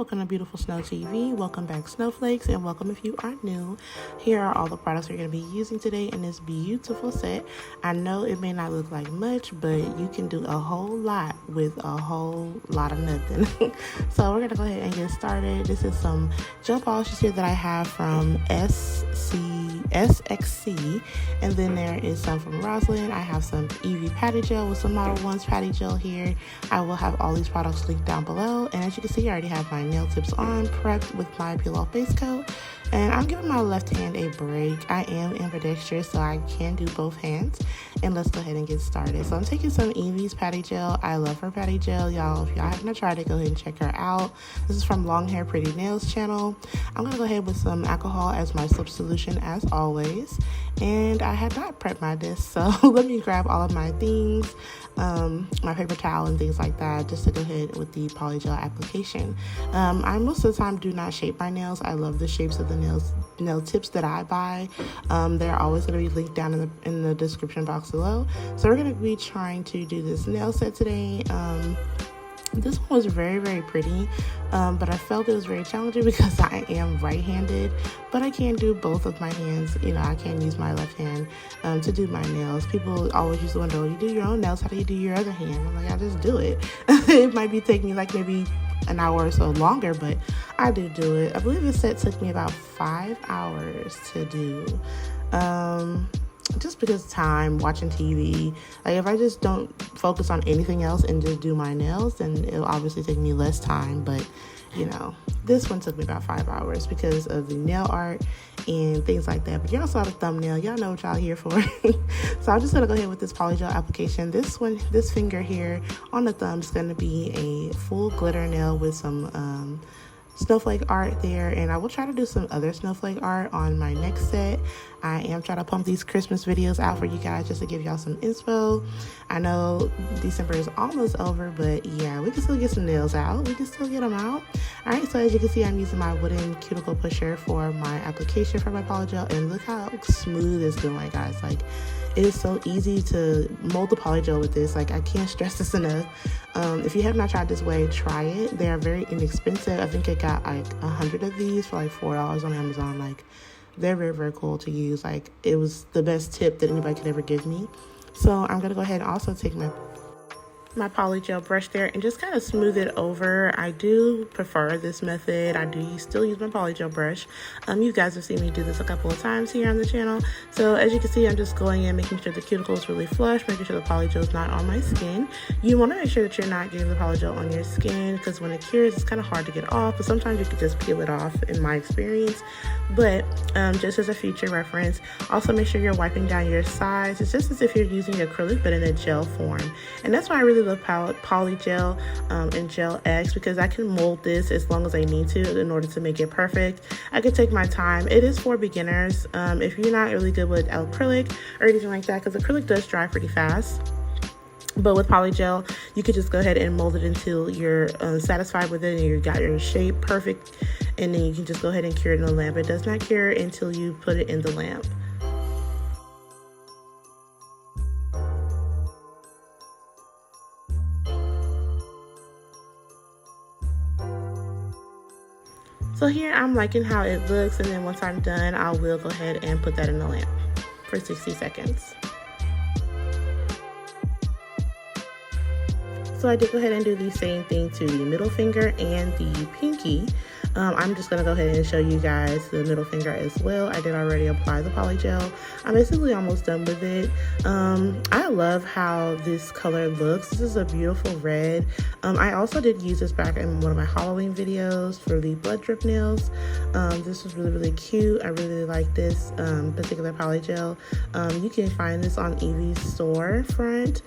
welcome to Beautiful Snow TV. Welcome back, Snowflakes, and welcome if you are new. Here are all the products we're going to be using today in this beautiful set. I know it may not look like much, but you can do a whole lot with a whole lot of nothing. So we're going to go ahead and get started. This is some gel polishes here that I have from SXC, and then there is some from Rosalind. I have some EV patty gel with some Modelones patty gel here. I will have all these products linked down below, and as you can see, I already have my nail tips on, prepped with my peel off base coat, and I'm giving my left hand a break. I am ambidextrous, so I can do both hands, and let's go ahead and get started. So I'm taking some Evie's patty gel. I love her patty gel, y'all. If y'all haven't tried it, go ahead and check her out. This is from Long Hair Pretty Nails channel. I'm gonna go ahead with some alcohol as my slip solution as always, and I had not prepped my disc, so let me grab all of my things, my paper towel and things like that, just to go ahead with the Polygel application. I most of the time do not shape my nails. I love the shapes of the nail tips that I buy. They're always going to be linked down in the description box below. So we're going to be trying to do this nail set today. This one was very, very pretty, but I felt it was very challenging because I am right-handed, but I can do both of my hands. You know, I can use my left hand to do my nails. People always used to wonder, oh, you do your own nails, how do you do your other hand? I'm like, I just do it. It might be taking me like maybe an hour or so longer, but I do it. I believe this set took me about 5 hours to do. Just because time, watching TV, like if I just don't focus on anything else and just do my nails, then it'll obviously take me less time. But you know, this one took me about 5 hours because of the nail art and things like that. But y'all saw the thumbnail, y'all know what y'all here for. So I'm just gonna go ahead with this Polygel application. This finger here on the thumb is gonna be a full glitter nail with some snowflake art there, and I will try to do some other snowflake art on my next set. I am trying to pump these Christmas videos out for you guys just to give y'all some inspo. I know December is almost over, but yeah, we can still get some nails out. We can still get them out. All right, so as you can see, I'm using my wooden cuticle pusher for my application for my Polygel, and look how smooth it's doing, guys. Like, it is so easy to mold the Polygel with this. Like, I can't stress this enough. If you have not tried this way, try it. They are very inexpensive. I think I got like 100 of these for like $4 on Amazon. Like, they're very, very cool to use. Like, it was the best tip that anybody could ever give me. So I'm gonna go ahead and also take my Polygel brush there and just kind of smooth it over. I do prefer this method. I do still use my Polygel brush. You guys have seen me do this a couple of times here on the channel. So as you can see, I'm just going in, making sure the cuticle is really flush, making sure the Polygel is not on my skin. You want to make sure that you're not getting the Polygel on your skin, because when it cures, it's kind of hard to get off, but sometimes you can just peel it off in my experience. But just as a future reference, also make sure you're wiping down your sides. It's just as if you're using acrylic, but in a gel form. And that's why I really love Polygel and Gel X, because I can mold this as long as I need to in order to make it perfect. I can take my time. It is for beginners. If you're not really good with acrylic or anything like that, because acrylic does dry pretty fast. But with Polygel, you could just go ahead and mold it until you're satisfied with it and you got your shape perfect, and then you can just go ahead and cure it in the lamp. It does not cure until you put it in the lamp. So here I'm liking how it looks, and then once I'm done, I will go ahead and put that in the lamp for 60 seconds. So I did go ahead and do the same thing to the middle finger and the pinky. I'm just gonna go ahead and show you guys the middle finger as well. I did already apply the Polygel. I'm basically almost done with it. I love how this color looks. This is a beautiful red. I also did use this back in one of my Halloween videos for the blood drip nails. This was really, really cute. I really like this particular Polygel. You can find this on Evie's storefront.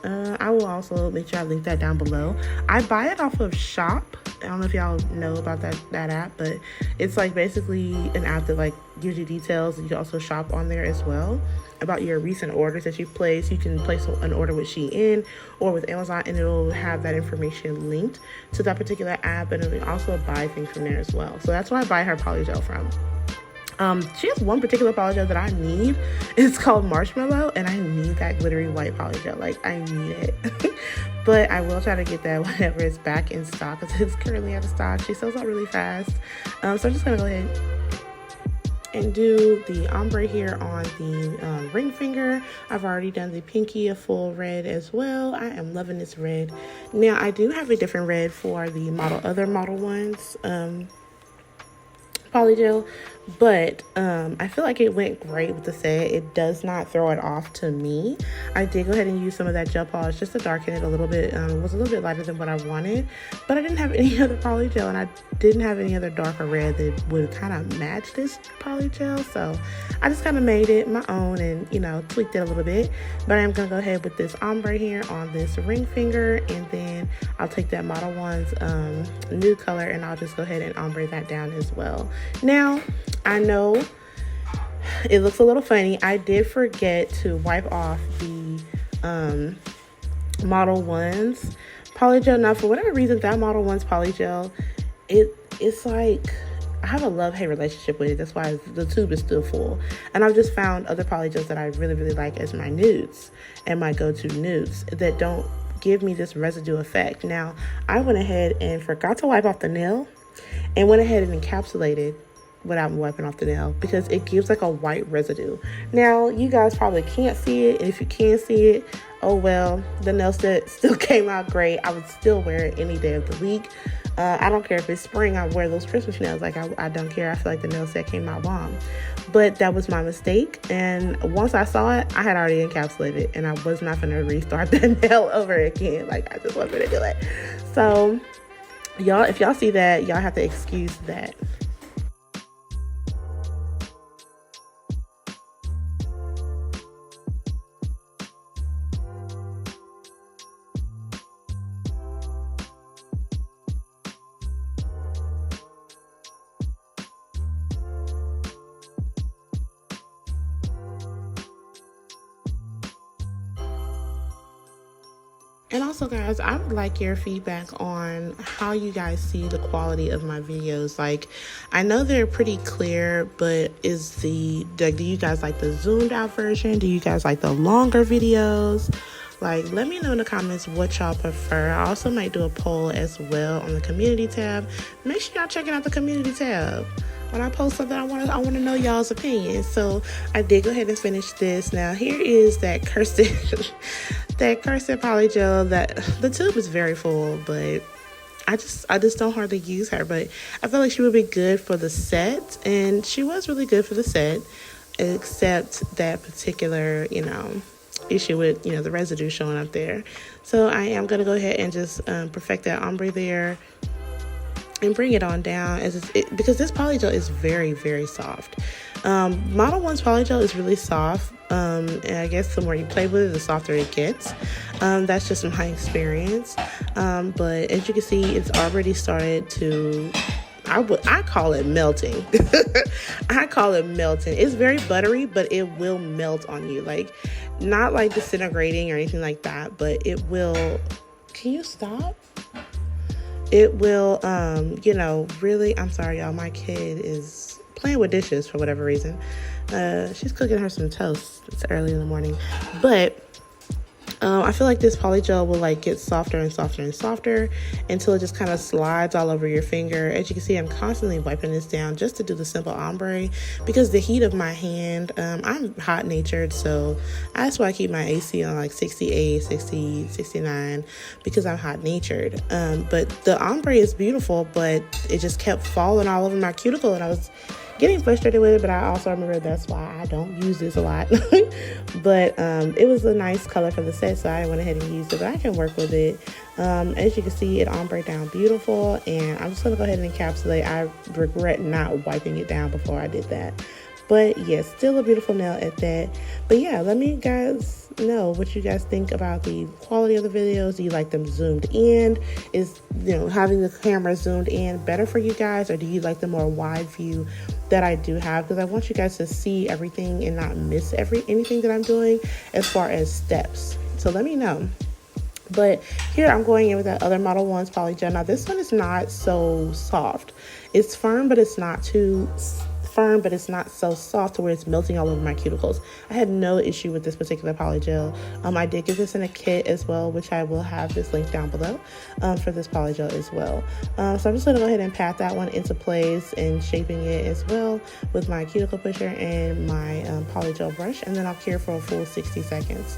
I will also make sure I link that down below. I buy it off of Shop. I don't know if y'all know about that app, but it's like basically an app that like gives you details. You can also shop on there as well about your recent orders that you've placed. You can place an order with Shein or with Amazon, and it'll have that information linked to that particular app, and it'll also buy things from there as well. So that's where I buy her Polygel from. She has one particular Polygel that I need. It's called Marshmallow, and I need that glittery white Polygel. Like, I need it. but I will try to get that whenever it's back in stock, because it's currently out of stock. She sells out really fast. So I'm just gonna go ahead and do the ombre here on the ring finger. I've already done the pinky, a full red as well. I am loving this red. Now I do have a different red for the other model ones polygel, but I feel like it went great with the set. It does not throw it off to me. I did go ahead and use some of that gel polish just to darken it a little bit. It was a little bit lighter than what I wanted, but I didn't have any other polygel, and I didn't have any other darker red that would kind of match this polygel, so I just kind of made it my own and, you know, tweaked it a little bit. But I'm gonna go ahead with this ombre here on this ring finger, and then I'll take that Model One's nude color and I'll just go ahead and ombre that down as well. Now I know it looks a little funny. I did forget to wipe off the Model One's polygel. Now for whatever reason, that Model One's polygel, it's like I have a love-hate relationship with it. That's why the tube is still full. And I've just found other polygels that I really, really like as my nudes and my go-to nudes that don't give me this residue effect. Now, I went ahead and forgot to wipe off the nail and went ahead and encapsulated without wiping off the nail, because it gives like a white residue. Now, you guys probably can't see it, and if you can see it, oh well, the nail set still came out great. I would still wear it any day of the week. I don't care if it's spring, I wear those Christmas nails. Like, I don't care. I feel like the nail set came out bomb. But that was my mistake. And once I saw it, I had already encapsulated, and I was not going to restart that nail over again. Like, I just wasn't going to do it. So, y'all, if y'all see that, y'all have to excuse that. And also, guys, I would like your feedback on how you guys see the quality of my videos. Like, I know they're pretty clear, but do you guys like the zoomed out version? Do you guys like the longer videos? Like, let me know in the comments what y'all prefer. I also might do a poll as well on the community tab. Make sure y'all checking out the community tab. When I post something, I want to know y'all's opinions. So I did go ahead and finish this. Now here is that cursed polygel. That the tube is very full, but I just don't hardly use her. But I feel like she would be good for the set, and she was really good for the set, except that particular, you know, issue with, you know, the residue showing up there. So I am gonna go ahead and just perfect that ombre there and bring it on down because this polygel is very, very soft. Model One's polygel is really soft, and I guess the more you play with it, the softer it gets. That's just my experience. But as you can see, it's already started to, I call it melting. I call it melting. It's very buttery, but it will melt on you. Like, not like disintegrating or anything like that, but it will. Can you stop? It will, you know, really, I'm sorry, y'all. My kid is playing with dishes for whatever reason. She's cooking her some toast. It's early in the morning. But I feel like this polygel will like get softer and softer and softer until it just kind of slides all over your finger. As you can see, I'm constantly wiping this down just to do the simple ombre because the heat of my hand, I'm hot natured, so that's why I keep my AC on like 68, 60, 69 because I'm hot natured. But the ombre is beautiful, but it just kept falling all over my cuticle, and I was getting frustrated with it, but I also remember that's why I don't use this a lot. But it was a nice color for the set, so I went ahead and used it, but I can work with it. As you can see, it ombre down beautiful, and I'm just going to go ahead and encapsulate. I regret not wiping it down before I did that. But yes, still a beautiful nail at that. But yeah, let me guys know what you guys think about the quality of the videos. Do you like them zoomed in? Is, you know, having the camera zoomed in better for you guys, or do you like the more wide view that I do have? Because I want you guys to see everything and not miss anything that I'm doing as far as steps. So let me know. But here I'm going in with that other Model One's polygel. Now this one is not so soft. It's firm, but it's not too firm, but it's not so soft to where it's melting all over my cuticles. I had no issue with this particular polygel. I did get this in a kit as well, which I will have this link down below for this polygel as well. So I'm just going to go ahead and pat that one into place and shaping it as well with my cuticle pusher and my polygel brush, and then I'll cure for a full 60 seconds.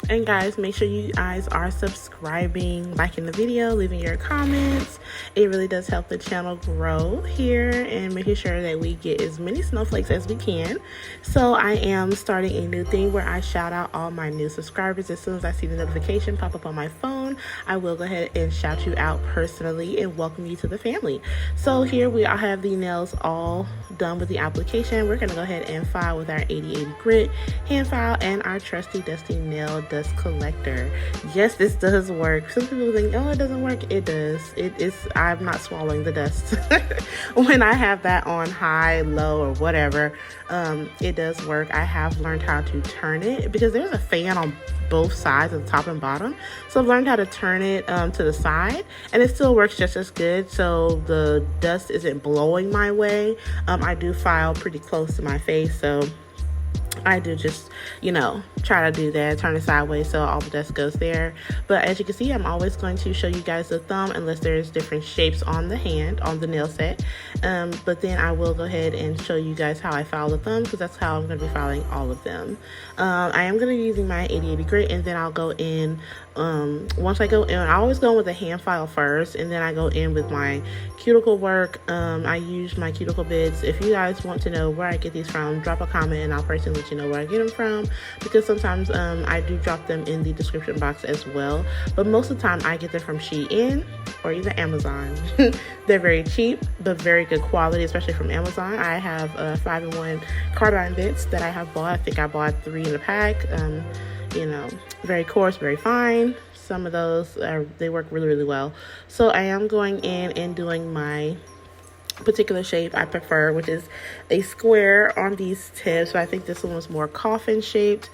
And guys, make sure you guys are subscribing, liking the video, leaving your comments. It really does help the channel grow here and making sure that we get as many snowflakes as we can. So I am starting a new thing where I shout out all my new subscribers. As soon as I see the notification pop up on my phone, I will go ahead and shout you out personally and welcome you to the family. So here I have the nails all done with the application. We're going to go ahead and file with our 8080 grit hand file and our trusty dusty nail dust collector. Yes, this does work. Some people think, oh, it doesn't work. It does. I'm not swallowing the dust when I have that on high, low, or whatever. It does work. I have learned how to turn it because there's a fan on both sides, of the top and bottom. So I've learned how to turn it to the side, and it still works just as good. So the dust isn't blowing my way. I do file pretty close to my face, so I do just, try to do that, turn it sideways so all the dust goes there. But as you can see, I'm always going to show you guys the thumb unless there's different shapes on the hand, on the nail set. But then I will go ahead and show you guys how I file the thumb, because that's how I'm going to be filing all of them. I am going to be using my 8080 grit, and then I'll go in, once I go in, I always go in with a hand file first, and then I go in with my cuticle work. I use my cuticle bits. If you guys want to know where I get these from, drop a comment and I'll personally let you know where I get them from, because sometimes I do drop them in the description box as well, but most of the time I get them from Shein or either Amazon. They're very cheap but very good quality, especially from Amazon. I have 5-in-1 carbine bits that I have bought. I think I bought 3 in a pack. Very coarse, very fine. Some of those they work really, really well. So I am going in and doing my particular shape I prefer, which is a square on these tips. So I think this one was more coffin shaped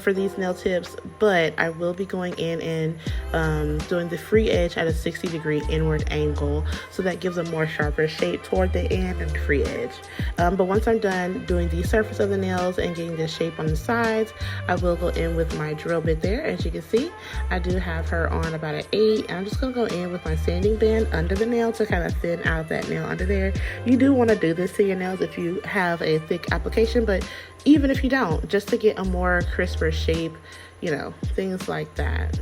for these nail tips, but I will be going in and doing the free edge at a 60-degree inward angle, so that gives a more sharper shape toward the end and the free edge. But once I'm done doing the surface of the nails and getting the shape on the sides, I will go in with my drill bit there. As you can see, I do have her on about an 8, and I'm just going to go in with my sanding band under the nail to kind of thin out that nail under there. You do want to do this to your nails if you have a thick application, but even if you don't, just to get a more crisper shape, things like that.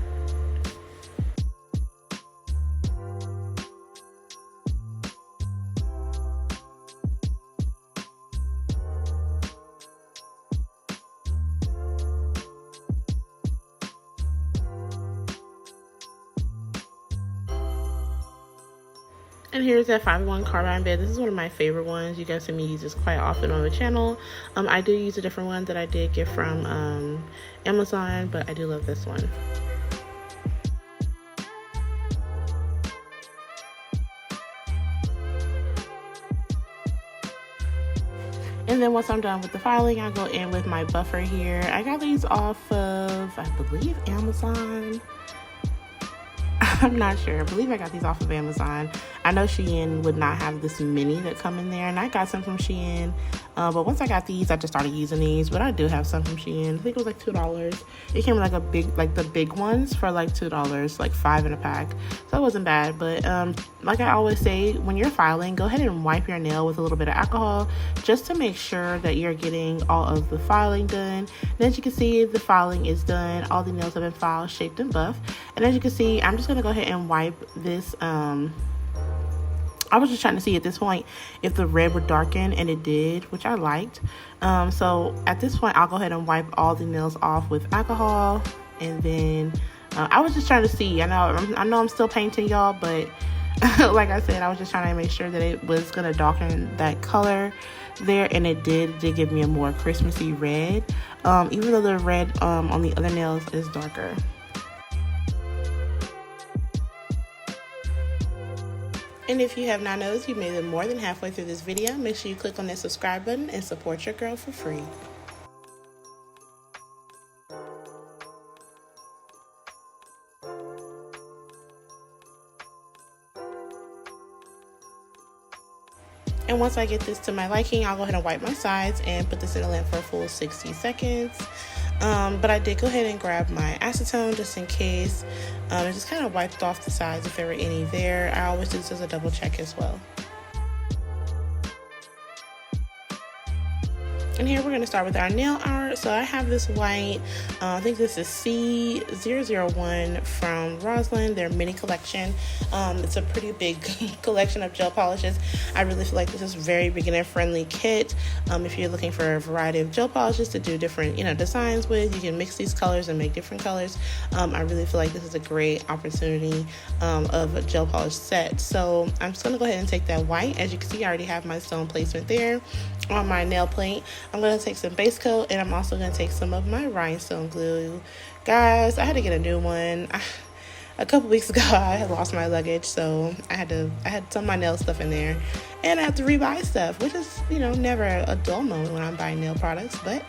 And here's that 5-in-1 carbine bit. This is one of my favorite ones. You guys see me use this quite often on the channel. I do use a different one that I did get from Amazon, but I do love this one. And then once I'm done with the filing, I go in with my buffer here. I got these off of, I believe, Amazon. I'm not sure. I believe I got these off of Amazon. I know Shein would not have this many that come in there, and I got some from Shein. But once I got these, I just started using these. But I do have some from Shein. I think it was like $2. It came with like the big ones for like $2, like 5 in a pack. So it wasn't bad. But like I always say, when you're filing, go ahead and wipe your nail with a little bit of alcohol just to make sure that you're getting all of the filing done. And as you can see, the filing is done. All the nails have been filed, shaped, and buffed. And as you can see, I'm just going to go ahead and wipe this. I was just trying to see at this point if the red would darken, and it did, which I liked. So at this point, I'll go ahead and wipe all the nails off with alcohol. And then I was just trying to see. I know I'm still painting, y'all, but like I said, I was just trying to make sure that it was going to darken that color there, and it did give me a more Christmassy red, even though the red on the other nails is darker. And if you have not noticed, you made it more than halfway through this video, make sure you click on that subscribe button and support your girl for free. And once I get this to my liking, I'll go ahead and wipe my sides and put this in a lamp for a full 60 seconds. But I did go ahead and grab my acetone just in case. And just kind of wiped off the sides if there were any there. I always do this as a double check as well. And here we're going to start with our nail art. So I have this white, I think this is C001 from Rosalind, their mini collection. It's a pretty big collection of gel polishes. I really feel like this is a very beginner friendly kit. If you're looking for a variety of gel polishes to do different, designs with, you can mix these colors and make different colors. I really feel like this is a great opportunity of a gel polish set. So I'm just going to go ahead and take that white. As you can see, I already have my stone placement there on my nail plate. I'm going to take some base coat, and I'm also going to take some of my rhinestone glue. Guys, I had to get a new one. A couple weeks ago, I had lost my luggage, so I had some of my nail stuff in there, and I have to rebuy stuff, which is, never a dull moment when I'm buying nail products, but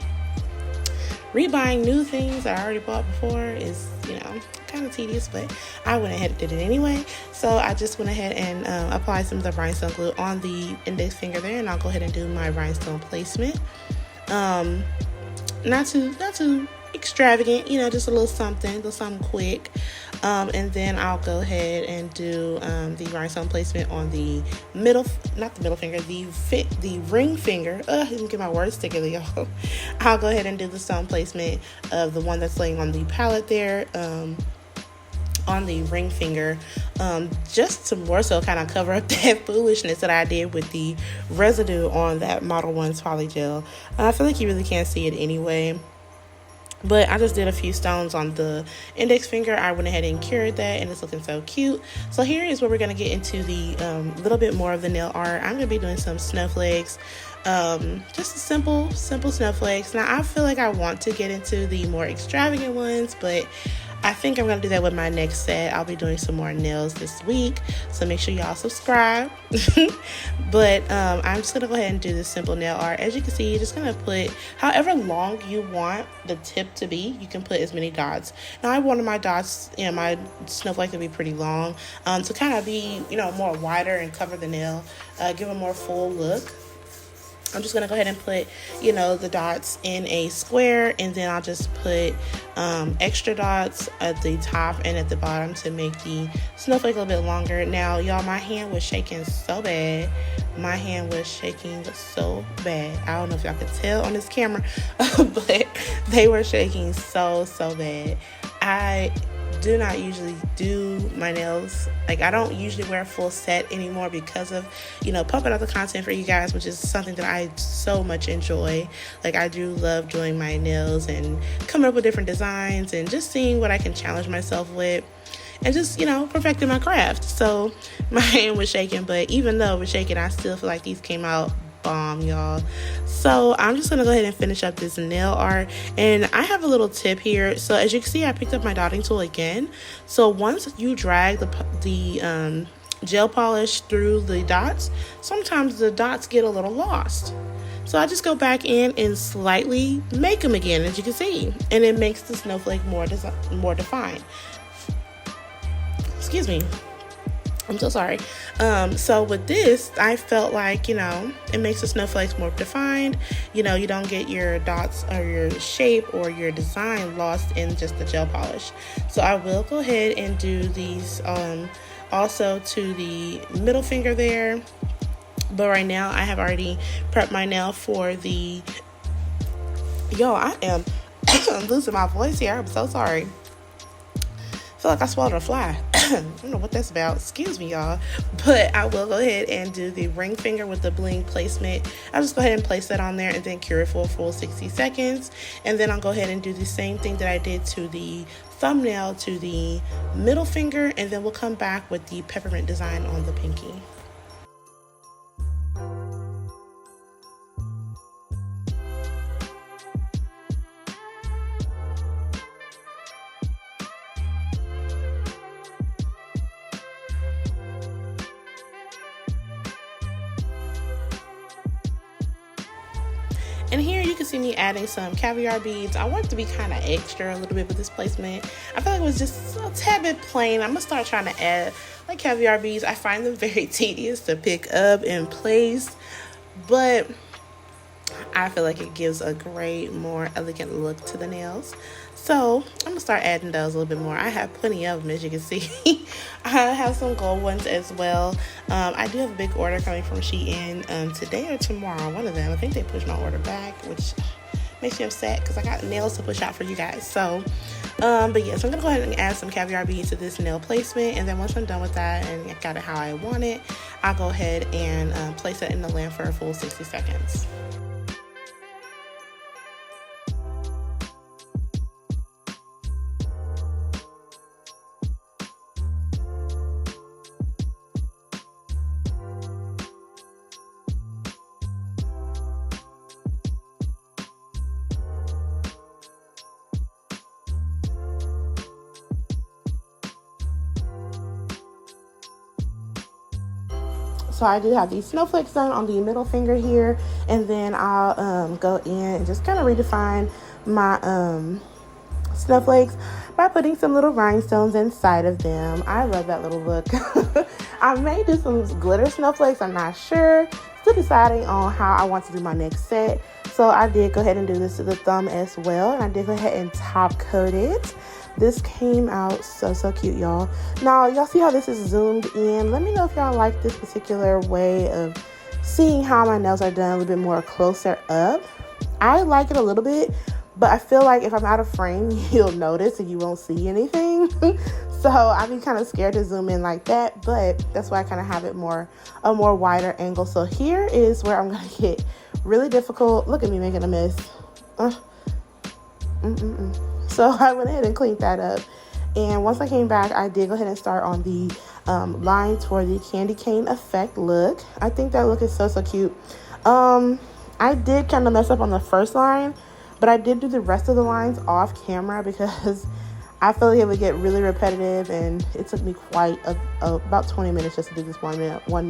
rebuying new things that I already bought before is, kind of tedious, but I went ahead and did it anyway. So I just went ahead and applied some of the rhinestone glue on the index finger there, and I'll go ahead and do my rhinestone placement. Not too extravagant, just a little something quick. And then I'll go ahead and do the rhinestone placement on the not the middle finger, the ring finger. Let me get my words together, y'all. I'll go ahead and do the stone placement of the one that's laying on the palette there, on the ring finger, just to more so kind of cover up that foolishness that I did with the residue on that Modelones Polygel. I feel like you really can't see it anyway. But I just did a few stones on the index finger. I went ahead and cured that, and it's looking so cute. So here is where we're going to get into the little bit more of the nail art. I'm going to be doing some snowflakes, just simple snowflakes. Now, I feel like I want to get into the more extravagant ones, but I think I'm going to do that with my next set. I'll be doing some more nails this week, so make sure y'all subscribe. But I'm just going to go ahead and do this simple nail art. As you can see, you're just going to put however long you want the tip to be. You can put as many dots. Now, I wanted my dots, my snowflake to be pretty long, to kind of be, more wider and cover the nail, give a more full look. I'm just going to go ahead and put, the dots in a square, and then I'll just put extra dots at the top and at the bottom to make the snowflake a little bit longer. Now, y'all, my hand was shaking so bad. I don't know if y'all could tell on this camera, but they were shaking so bad. I do not usually do my nails, I don't usually wear a full set anymore because of pumping out the content for you guys, which is something that I so much enjoy. I do love doing my nails and coming up with different designs and just seeing what I can challenge myself with and just perfecting my craft. So my hand was shaking, but even though it was shaking, I still feel like these came out bomb, y'all. So I'm just gonna go ahead and finish up this nail art, and I have a little tip here. So as you can see, I picked up my dotting tool again. So once you drag the gel polish through the dots, sometimes the dots get a little lost. So I just go back in and slightly make them again, as you can see, and it makes the snowflake more defined. Excuse me. I'm so sorry. So with this, I felt like, you know, it makes the snowflakes more defined. You know, you don't get your dots or your shape or your design lost in just the gel polish. So I will go ahead and do these also to the middle finger there. But right now, I have already prepped my nail for the... Yo, I am losing my voice here. I'm so sorry. I feel like I swallowed a fly. I don't know what that's about. Excuse me, y'all. But I will go ahead and do the ring finger with the bling placement. I'll just go ahead and place that on there and then cure it for a full 60 seconds. And then I'll go ahead and do the same thing that I did to the thumbnail to the middle finger. And then we'll come back with the peppermint design on the pinky. And here you can see me adding some caviar beads. I want it to be kind of extra a little bit with this placement. I feel like it was just a tad bit plain. I'm going to start trying to add like caviar beads. I find them very tedious to pick up and place, but I feel like it gives a great, more elegant look to the nails. So I'm gonna start adding those a little bit more. I have plenty of them, as you can see. I have some gold ones as well. I do have a big order coming from Shein today or tomorrow, one of them. I think they pushed my order back, which makes me upset because I got nails to push out for you guys. So, but yeah, so I'm gonna go ahead and add some caviar beads to this nail placement, and then once I'm done with that and I got it how I want it, I'll go ahead and place it in the lamp for a full 60 seconds. So I do have these snowflakes done on the middle finger here, and then I'll go in and just kind of redefine my snowflakes by putting some little rhinestones inside of them. I love that little look. I may do some glitter snowflakes, I'm not sure. Still deciding on how I want to do my next set. So I did go ahead and do this to the thumb as well, and I did go ahead and top coat it. This came out so cute, y'all. Now, y'all see how this is zoomed in? Let me know if y'all like this particular way of seeing how my nails are done a little bit more closer up. I like it a little bit, but I feel like if I'm out of frame, you'll notice and you won't see anything. So I'd be kind of scared to zoom in like that, but that's why I kind of have it a more wider angle. So here is where I'm gonna get really difficult. Look at me making a mess. So I went ahead and cleaned that up. And once I came back, I did go ahead and start on the lines for the candy cane effect look. I think that look is so cute. I did kind of mess up on the first line, but I did do the rest of the lines off camera because I feel like it would get really repetitive, and it took me quite about 20 minutes just to do this one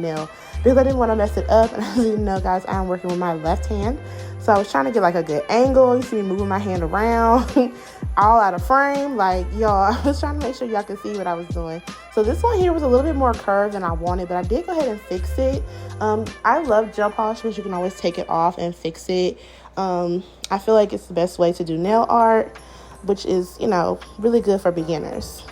nail because I didn't want to mess it up. And as you know, guys, I'm working with my left hand, so I was trying to get like a good angle. You see me moving my hand around all out of frame, like, y'all. I was trying to make sure y'all could see what I was doing. So this one here was a little bit more curved than I wanted, but I did go ahead and fix it. I love gel polish because you can always take it off and fix it. I feel like it's the best way to do nail art, which is, you know, really good for beginners.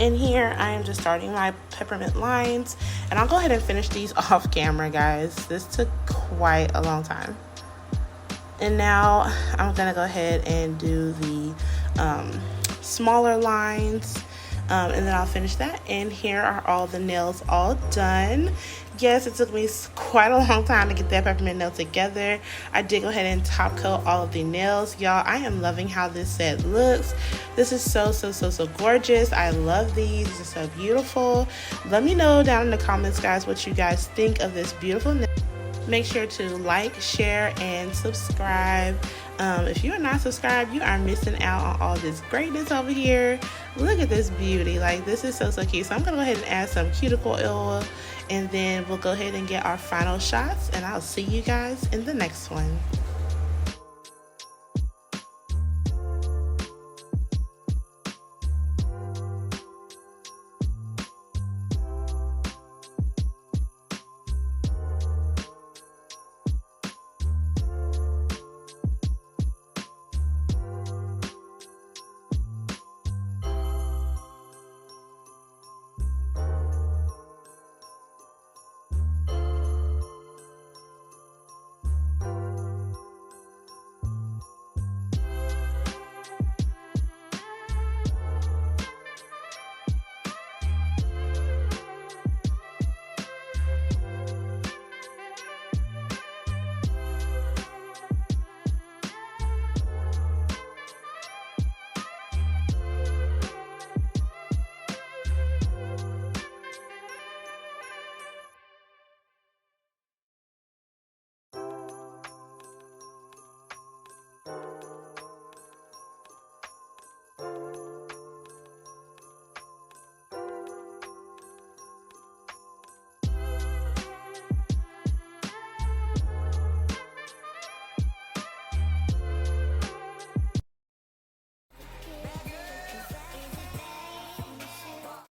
And here I am just starting my peppermint lines, and I'll go ahead and finish these off camera, guys. This took quite a long time. And now I'm gonna go ahead and do the smaller lines and then I'll finish that. And here are all the nails all done. Yes, it took me quite a long time to get that peppermint nail together. I did go ahead and top coat all of the nails. Y'all, I am loving how this set looks. This is so gorgeous. I love these. These are so beautiful. Let me know down in the comments, guys, what you guys think of this beautiful nail. Make sure to like, share, and subscribe. If you are not subscribed, you are missing out on all this greatness over here. Look at this beauty. Like, this is so cute. So I'm gonna go ahead and add some cuticle oil, and then we'll go ahead and get our final shots, and I'll see you guys in the next one.